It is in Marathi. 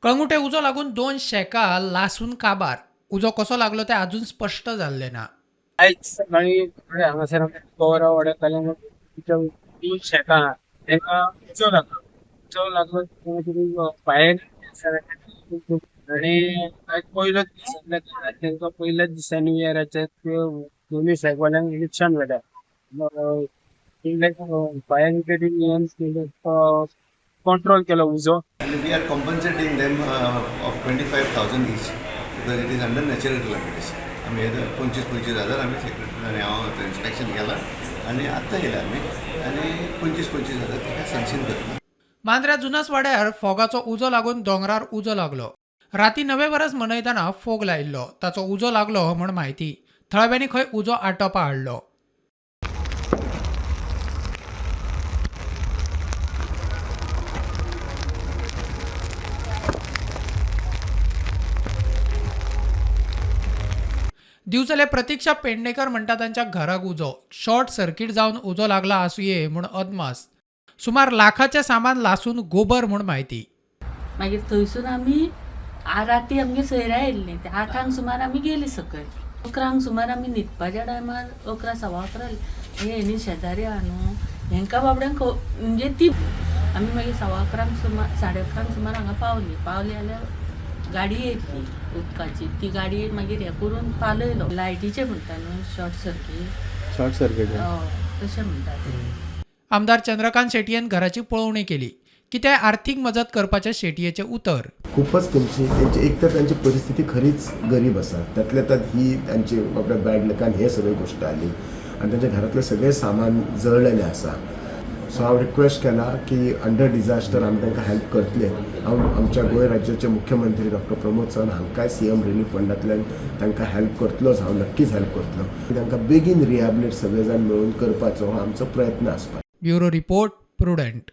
कळंगुटे उजो लागून 2 शेका लासून काबार. उजो कसो लागलो ते अजून स्पष्ट जाल्ले ना. आयज सकाळी हांगासर पवरा वाड्यातल्या तीन शेकां आहा तेंका उजो लागलो फायर आणि आयज पयलोच दीस तेंका पयल्याच दिसा न्यू इयराचे दोनूय शेकवाल्यांक इलेक्शन वेल्यार फायर ब्रिगेडीन कंट्रोल केलो उजो. And we are compensating them of 25,000 each because it is under natural calamities. आम्ही 25,000 आम्ही सेक्रेटरी आणि हांव इन्स्पेक्शन केला आणि आत्ता येयला आम्ही आणि 25,000 ताका सँक्शन करता. मांद्र्या जुनास वाड्यार फोगाचो उजो लागून दोंगरार उजो लागलो. राती 9 वरस मनयतना फोग लायिल्लो. ताचो उजो लागलो म्हूण म्हायती. थळाव्यांनी खंय उजो आटोपा हाडलो. दिवचले प्रतीक्षा पेडणेकर म्हणटा तांच्या घराक उजो. शॉर्ट सर्किट जावन उजो लागला आसुये म्हूण अदमास. सुमार लाखाचें सामान लासून गोबर म्हूण म्हायती. मागीर थंयसून आमी राती आमगे सयऱ्या येयल्लीं. ते 8 सुमार आमी गेलीं सकयल. 11 सुमार आमी न्हिदपाच्या टायमार 11:15 हे न्ही शेजारी आहा न्हू हेंकां बाबड्यांक म्हणजे ती आमी मागीर 11:15 सुमार 11:30 सुमार हांगा पावली जाल्यार गाडी येतली उदकाची. ती गाडी मागीर हें करून पालयलो. लायटीचें म्हणटा न्हू शॉर्ट सर्कीट तशें म्हणटा ते. आमदार चंद्रकांत शेटयेन घराची पळोवणी केली. कितें आर्थीक मजत करपाचे शेटयेचें उतर. खूपच त्यांची एक तर त्यांची परिस्थिती खरीच गरीब आसा. त्यातल्या त्यात ही त्यांची आपल्या बॅड लकान हे सगळी गोष्ट आली आणि त्यांच्या घरातले सगळे सामान जळलेले आसा. सो हांव रिक्वेस्ट केला की अंडर डिझास्टर आमी तांकां हेल्प करतले. हांव आमच्या गोंय राज्याचे मुख्यमंत्री डॉक्टर प्रमोद चव्हाण हांकांय CM रिलीफ फंडांतल्यान तांकां हेल्प करतलोच. हांव नक्कीच हेल्प करतलो. तांकां बेगीन रिहॅबिलिट सगळे जाण मेळून करपाचो हो आमचो प्रयत्न आसता. Bureau report prudent.